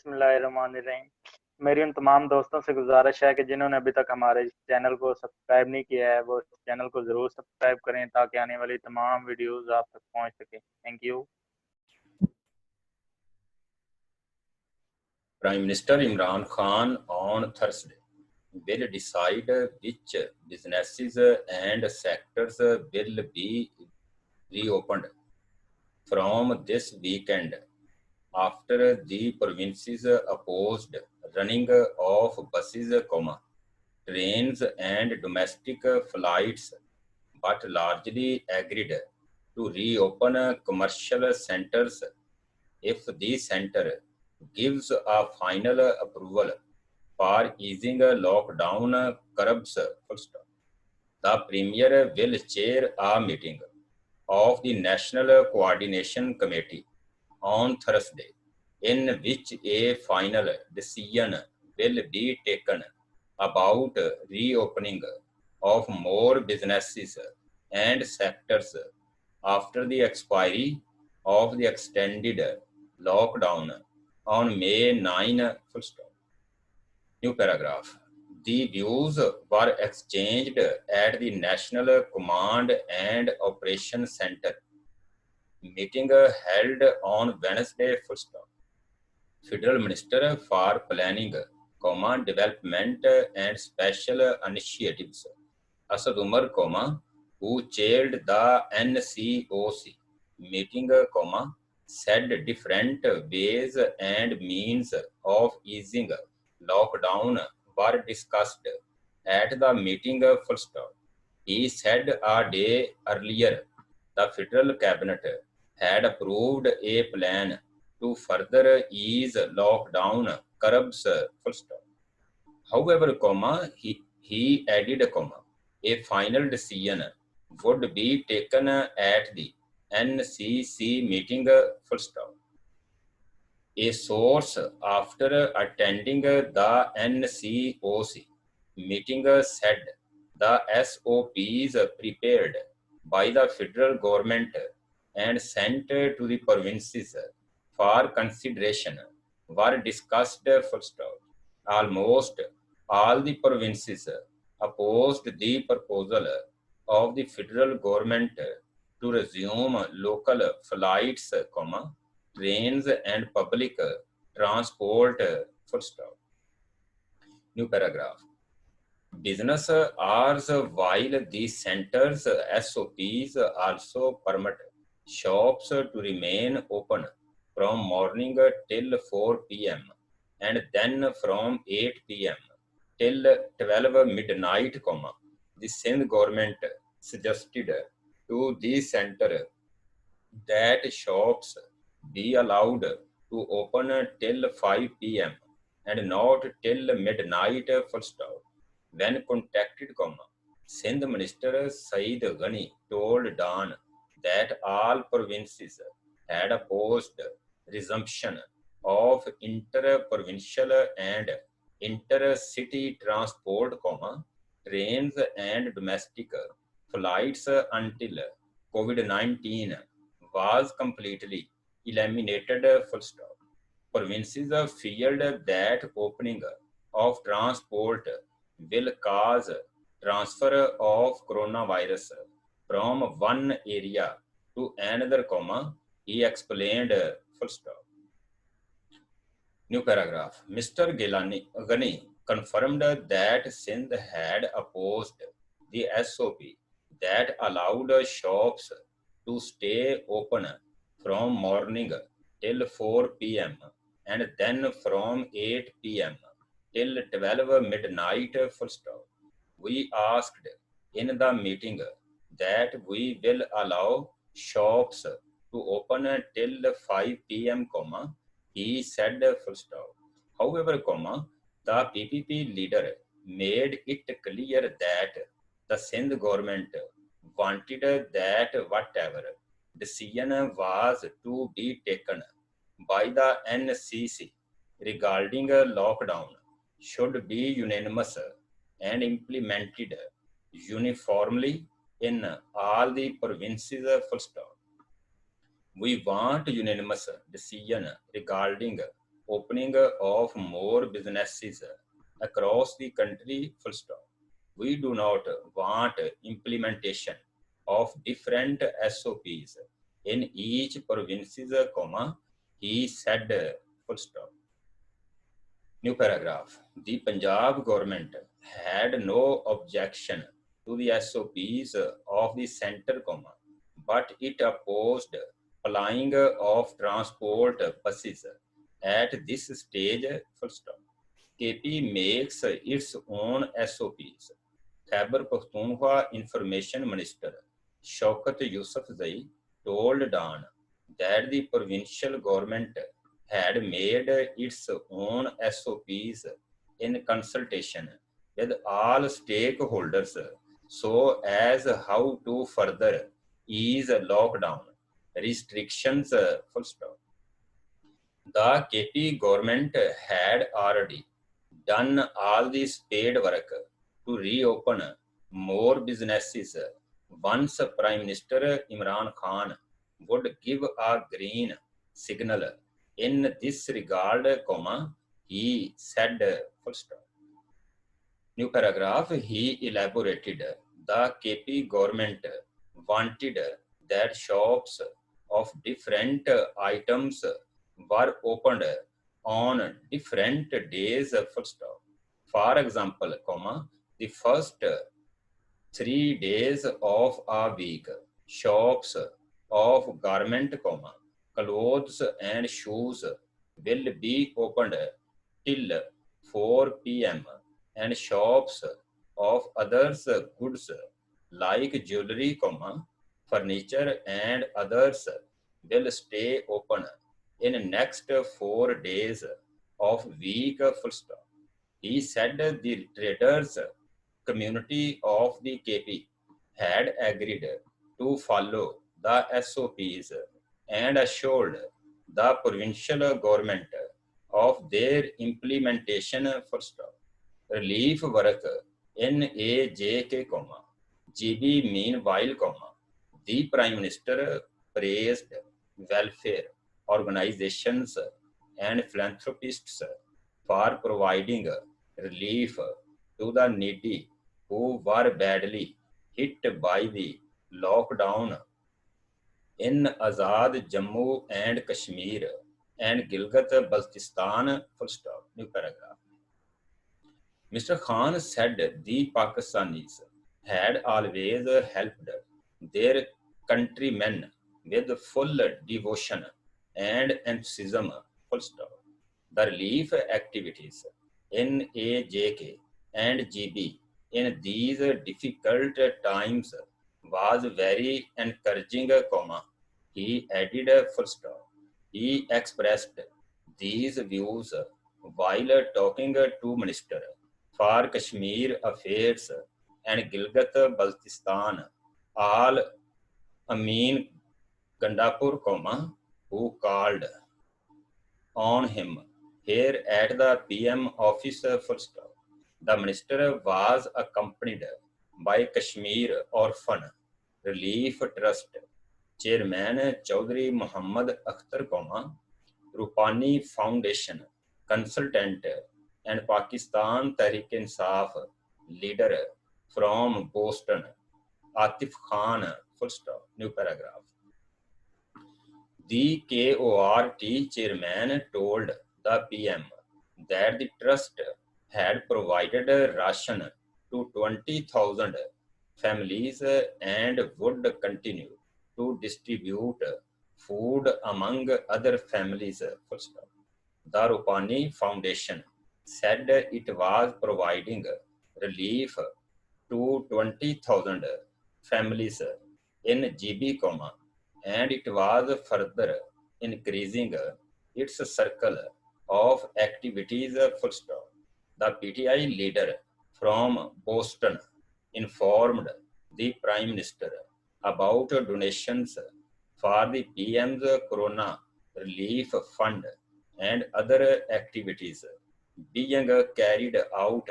बिस्मिल्लाहिर्रहमानिर्रहीम। मेरी उन तमाम दोस्तों से गुजारिश है कि जिन्होंने अभी तक हमारे चैनल को सब्सक्राइब नहीं किया है वो चैनल को ज़रूर सब्सक्राइब करें ताकि आने वाली तमाम वीडियोस आप तक पहुंच सके। Thank you. Prime Minister Imran Khan on Thursday will decide which businesses and sectors will be reopened from this weekend after the provinces opposed running of buses, trains and domestic flights, but largely agreed to reopen commercial centers if the center gives a final approval for easing lockdown curbs. The Premier will chair a meeting of the National Coordination Committee on Thursday, in which a final decision will be taken about reopening of more businesses and sectors after the expiry of the extended lockdown on May 9. New paragraph. The views were exchanged at the National Command and Operation Center meeting held on Wednesday. Federal Minister for Planning, Development and Special Initiatives, Asad Umar, who chaired the NCOC meeting, said different ways and means of easing lockdown were discussed at the meeting. He said a day earlier the federal cabinet had approved a plan to further ease lockdown curbs. However, he added, a final decision would be taken at the NCC meeting. A source after attending the NCOC meeting said the SOPs prepared by the federal government and sent to the provinces for consideration were discussed. Almost all the provinces opposed the proposal of the federal government to resume local flights, trains and public transport. New paragraph. Business hours while the center's SOPs also permit shops to remain open from morning till 4 p.m. and then from 8 p.m. till 12 midnight, the Sindh government suggested to the center that shops be allowed to open till 5 p.m. and not till midnight. When contacted, Sindh Minister Saeed Ghani told Dawn that all provinces had opposed resumption of inter-provincial and intercity transport, trains and domestic flights until COVID-19 was completely eliminated. Provinces feared that opening of transport will cause transfer of coronavirus from one area to another, he explained. New paragraph. Mr. Ghani confirmed that Sindh had opposed the SOP that allowed shops to stay open from morning till 4 p.m. and then from 8 p.m. till 12 midnight. We asked in the meeting that we will allow shops to open till 5 p.m., he said. However, the PPP leader made it clear that the Sindh government wanted that whatever decision was to be taken by the NCC regarding lockdown should be unanimous and implemented uniformly in all the provinces. We want unanimous decision regarding opening of more businesses across the country, full stop. We do not want implementation of different SOPs in each provinces, comma, he said, full stop. New paragraph. The Punjab government had no objection to the SOPs of the centre, comma, but it opposed flying of transport buses at this stage, full stop. KP makes its own SOPs. Khyber Pakhtunkhwa Information Minister Shaukat Yousafzai told Dawn that the provincial government had made its own SOPs in consultation with all stakeholders so as how to further ease lockdown restrictions, full stop. The KP government had already done all the spade work to reopen more businesses once Prime Minister Imran Khan would give a green signal in this regard, comma, he said, full stop. New paragraph, he elaborated the KP government wanted that shops of different items were opened on different days, full stop. For example, comma, the first 3 days of a week, shops of garment, comma, clothes and shoes will be opened till 4 p.m. and shops of others goods like jewelry, comma, furniture and others will stay open in next 4 days of week, full stop. He said the traders community of the KP had agreed to follow the SOPs and assured the provincial government of their implementation, full stop. Relief work NAJK, GB meanwhile, the Prime Minister praised welfare organizations and philanthropists for providing relief to the needy who were badly hit by the lockdown in Azad Jammu and Kashmir and Gilgit-Baltistan, full stop. New paragraph. Mr. Khan said the Pakistanis had always helped their countrymen with full devotion and enthusiasm, full stop. The relief activities in AJK and GB in these difficult times was very encouraging, comma. He added, full stop. He expressed these views while talking to Minister for Kashmir Affairs and Gilgit-Baltistan, Al Amin Gandapur, who called on him here at the PM office, full stop. The minister was accompanied by Kashmir Orphan Relief Trust Chairman Chaudhry Muhammad Akhtar, Rupani Foundation consultant and Pakistan Tehreek-e-Insaf leader from Boston, Atif Khan, full stop. New paragraph. The KORT chairman told the PM that the trust had provided ration to 20,000 families and would continue to distribute food among other families, full stop. The Rupani Foundation said it was providing relief to 20,000 families in GB, and it was further increasing its circle of activities, full stop. The PTI leader from Boston informed the Prime Minister about donations for the PM's Corona Relief Fund and other activities being carried out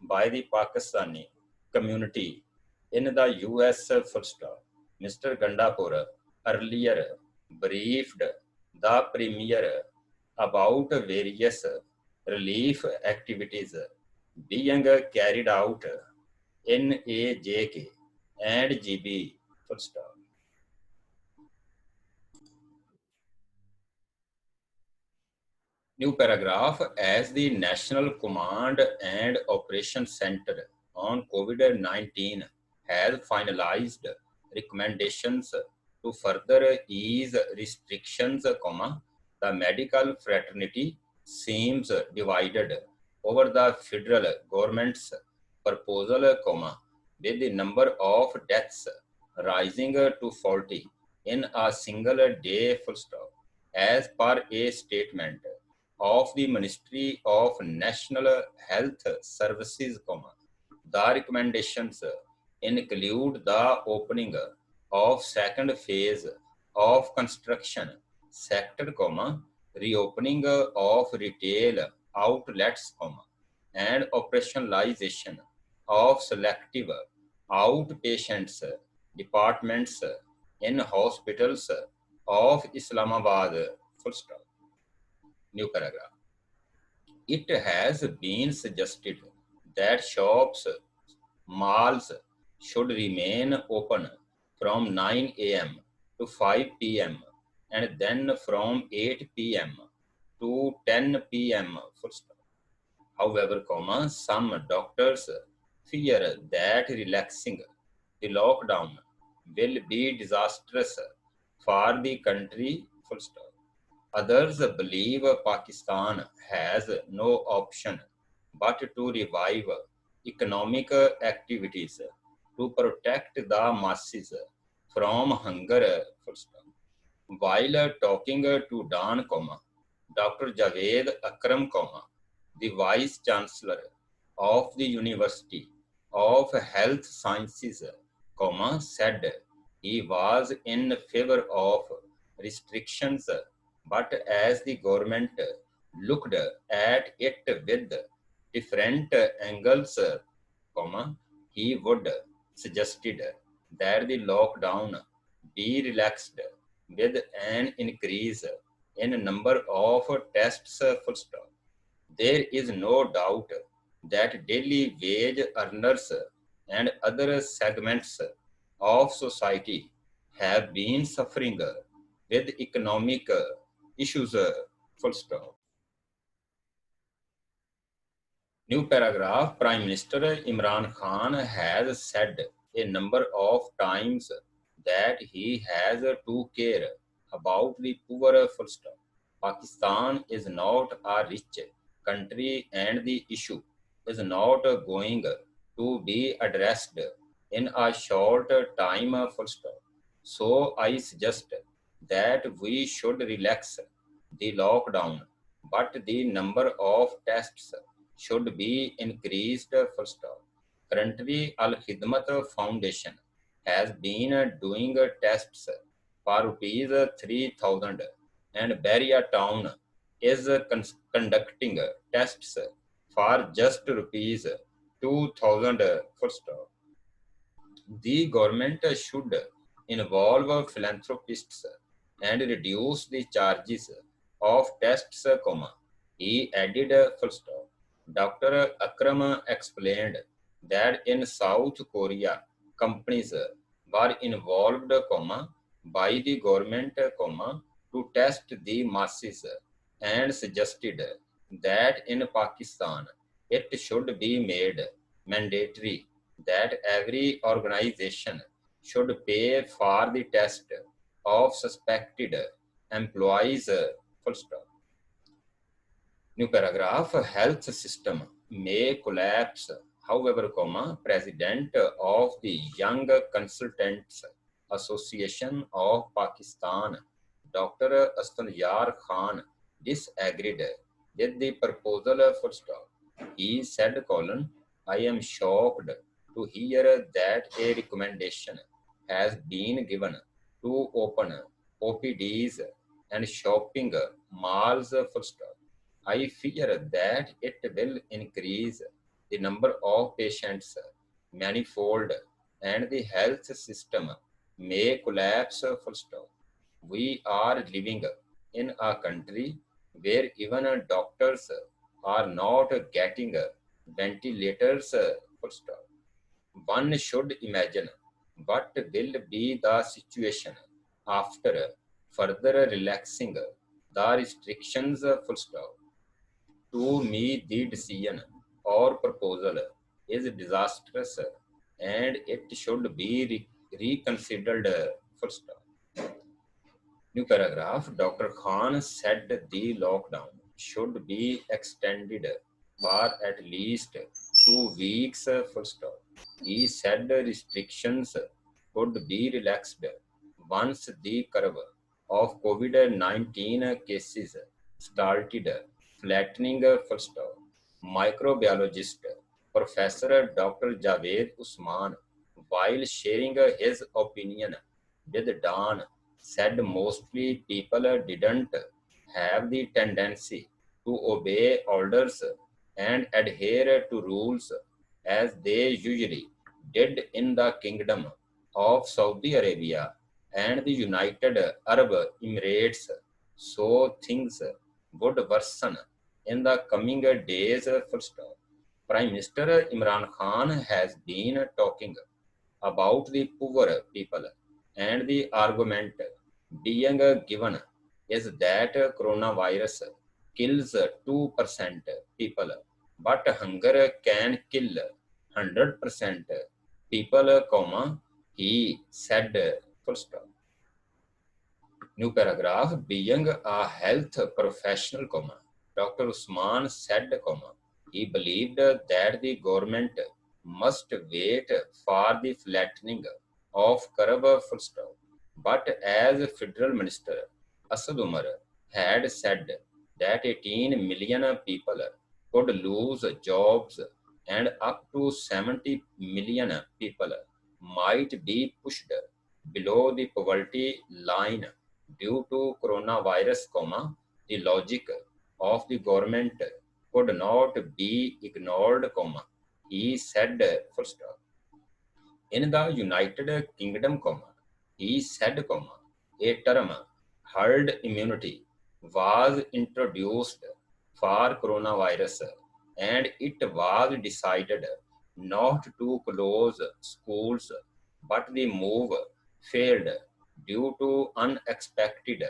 by the Pakistani community in the US, full stop. Mr. Gandapur earlier briefed the Premier about various relief activities being carried out in AJK and GB. Full stop. New paragraph. As the National Command and Operation Center on COVID-19 has finalized recommendations to further ease restrictions, the medical fraternity seems divided over the federal government's proposal, with the number of deaths rising to 40 in a single day, full stop. As per a statement of the Ministry of National Health Services, the recommendations include the opening of second phase of construction sector, reopening of retail outlets, and operationalization of selective outpatients departments in hospitals of Islamabad. Full stop. New paragraph. It has been suggested that shops, malls should remain open from 9 a.m. to 5 p.m. and then from 8 p.m. to 10 p.m. Full stop. However, some doctors fear that relaxing the lockdown will be disastrous for the country. Full stop. Others believe Pakistan has no option but to revive economic activities to protect the masses from hunger. Full stop. While talking to Dawn, Dr. Javed Akram, the Vice Chancellor of the University of Health Sciences, said he was in favor of restrictions, but as the government looked at it with different angles, he would suggested that the lockdown be relaxed with an increase in number of tests. Full stop. There is no doubt that daily wage earners and other segments of society have been suffering with economic issues. Full stop. New paragraph. Prime Minister Imran Khan has said a number of times that he has to care about the poor. Full stop. Pakistan is not a rich country and the issue is not going to be addressed in a short time. Full stop. So I suggest that we should relax the lockdown, but the number of tests should be increased. Full stop. Currently, Al Khidmat Foundation has been doing tests for rupees 3,000 and Baria Town is conducting tests for just rupees 2,000. Full stop. The government should involve philanthropists and reduce the charges of tests, he added. Full stop. Dr. Akram explained that in South Korea, companies were involved, by the government, to test the masses and suggested that in Pakistan it should be made mandatory that every organization should pay for the test of suspected employees. Full stop. New paragraph. Health system may collapse. However, President of the Young Consultants Association of Pakistan, Dr. Astaniyar Khan, disagreed with the proposal. Full stop. He said, I am shocked to hear that a recommendation has been given to open OPDs and shopping malls. Full stop. I fear that it will increase the number of patients manifold and the health system may collapse. Full stop. We are living in a country where even doctors are not getting ventilators. Full stop. One should imagine what will be the situation after further relaxing the restrictions. Full stop. To me, the decision or proposal is disastrous and it should be reconsidered. Full stop. New paragraph. Dr. Khan said the lockdown should be extended for at least 2 weeks. Full stop. He said restrictions could be relaxed once the curve of COVID-19 cases started flattening. Full stop. Microbiologist Professor Dr. Javed Usman, while sharing his opinion with Dawn, said mostly people didn't have the tendency to obey orders and adhere to rules as they usually did in the Kingdom of Saudi Arabia and the United Arab Emirates. So things would worsen in the coming days. First, Prime Minister Imran Khan has been talking about the poor people, and the argument being given is that coronavirus kills 2% people, but hunger can kill 100% people, comma, he said. Full stop. New paragraph. Being a health professional, comma, Dr. Usman said, comma, he believed that the government must wait for the flattening of curve. Full stop. But as Federal Minister Asad Umar had said that 18 million people could lose jobs and up to 70 million people might be pushed below the poverty line due to coronavirus, comma, the logic of the government could not be ignored, comma, he said. Full stop. In the United Kingdom, comma, he said, comma, a term herd immunity was introduced for coronavirus and it was decided not to close schools, but the move failed due to unexpected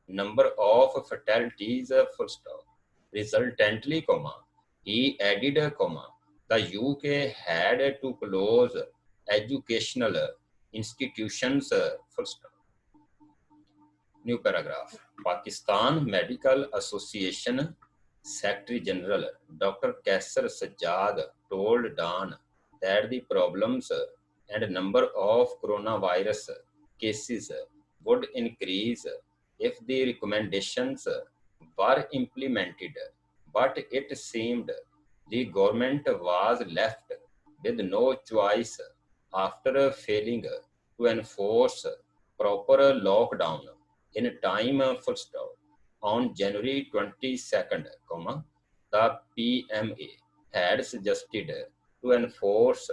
number of fatalities. Full stop. Resultantly, comma, he added, comma, the UK had to close educational institutions. Full stop. New paragraph. Pakistan Medical Association Secretary General Dr. Kaisar Sajjad told Dawn that the problems and number of coronavirus cases would increase if the recommendations were implemented, but it seemed the government was left with no choice after failing to enforce proper lockdown in time. Full stop. On January 22nd, the PMA had suggested to enforce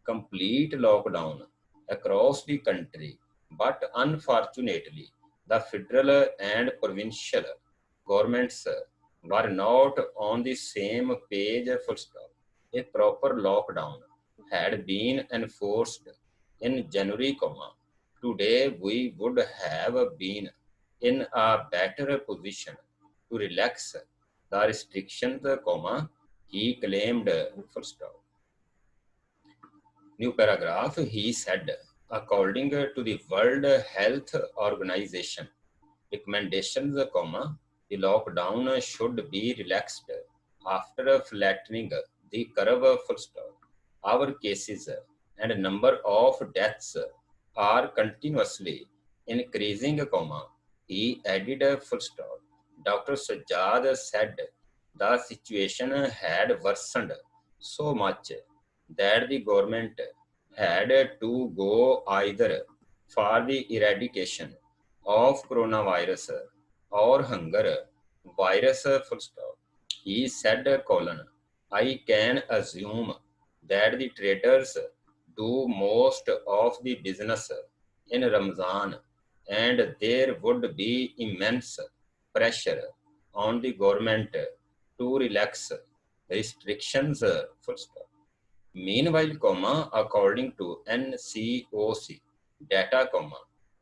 complete lockdown across the country, but unfortunately, the federal and provincial governments were not on the same page. Full stop. A proper lockdown had been enforced in January, today we would have been in a better position to relax the restrictions, he claimed. Full stop. New paragraph. He said, according to the World Health Organization recommendations, the lockdown should be relaxed after flattening the curve. Full stop. Our cases and number of deaths are continuously increasing, he added. Full stop. Dr. Sajjad said the situation had worsened so much that the government had to go either for the eradication of coronavirus or hunger virus. Full stop. He said, I can assume that the traders do most of the business in Ramzan and there would be immense pressure on the government to relax restrictions, full stop. Meanwhile, according to NCOC data,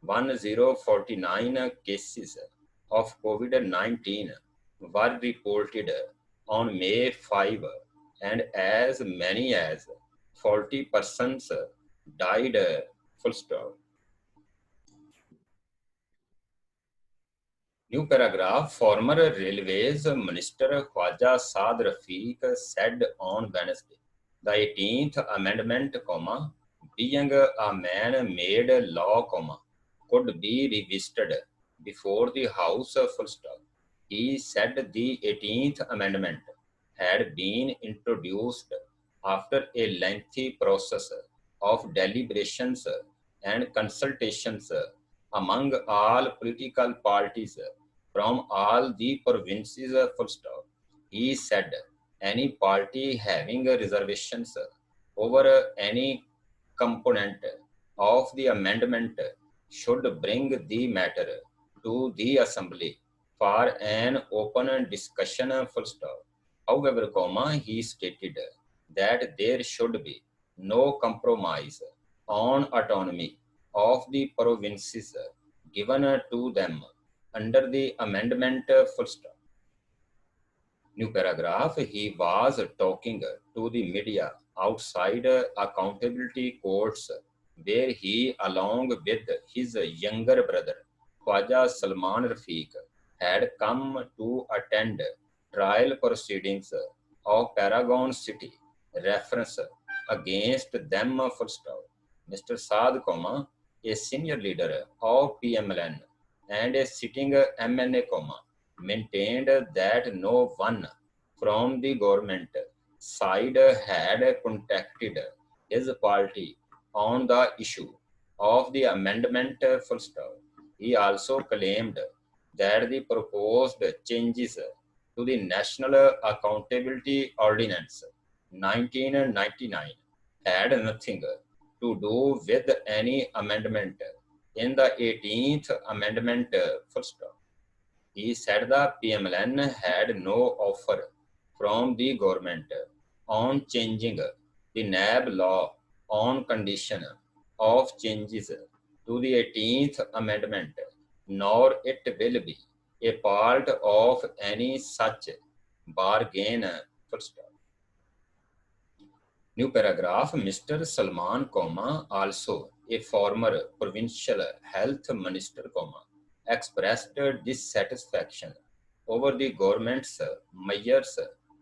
1049 cases of COVID-19 were reported on May 5, and as many as 40 persons died, full stop. New paragraph, former Railways Minister Khwaja Saad Rafiq said on Wednesday, the 18th Amendment, being a man-made law, could be revisited before the House, full stop. He said the 18th Amendment had been introduced after a lengthy process of deliberations and consultations among all political parties from all the provinces, full stop. He said any party having reservations over any component of the amendment should bring the matter to the assembly for an open discussion, full stop. However, he stated that there should be no compromise on autonomy of the provinces given to them under the amendment, full stop. New paragraph, he was talking to the media outside accountability courts where he, along with his younger brother, Khwaja Salman Rafiq, had come to attend trial proceedings of Paragon City, reference against them, full stop. Mr. Saad, a senior leader of PMLN and a sitting MNA, maintained that no one from the government side had contacted his party on the issue of the amendment, full stop. He also claimed that the proposed changes to the National Accountability Ordinance 1999 had nothing to do with any amendment in the 18th Amendment, full stop. He said the PMLN had no offer from the government on changing the NAB law on condition of changes to the 18th Amendment, nor it will be a part of any such bargain, full stop. New paragraph, Mr. Salman, also a former provincial health minister, expressed dissatisfaction over the government's measures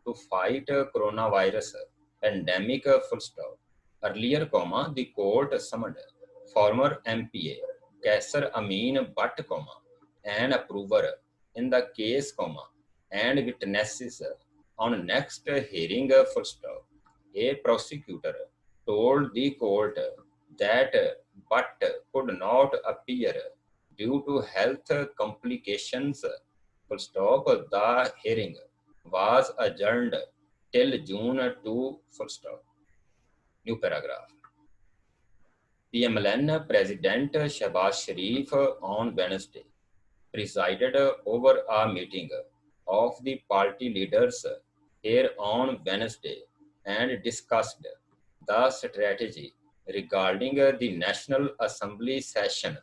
to fight coronavirus pandemic, full stop. Earlier, the court summoned former MPA Kaisar Amin Butt, an approver in the case, and witnesses on next hearing, full stop. A prosecutor told the court that Butt could not appear due to health complications, full stop. The hearing was adjourned till June 2, full stop. New paragraph. PMLN President Shehbaz Sharif on Wednesday presided over a meeting of the party leaders here on Wednesday and discussed the strategy regarding the National Assembly session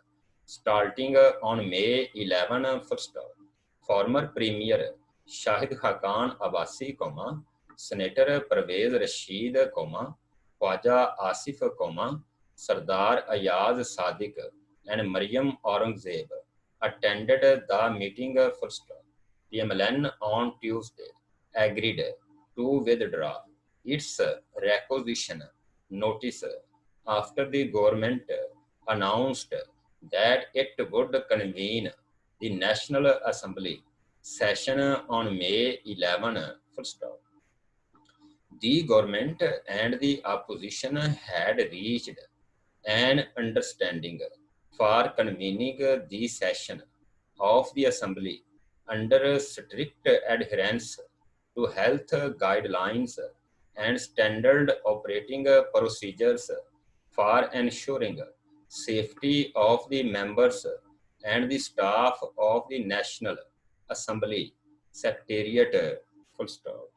starting on May 11, full stop. Former Premier Shahid Haqqan Abbasi, Senator Pervez Rashid, Khwaja Asif, Sardar Ayaz Sadiq, and Maryam Aurangzeb attended the meeting, full stop. PMLN on Tuesday agreed to withdraw its requisition notice after the government announced that it would convene the National Assembly session on May 11, full stop. The government and the opposition had reached an understanding for convening the session of the Assembly under strict adherence to health guidelines and standard operating procedures for ensuring safety of the members and the staff of the National Assembly, secretariat, full stop.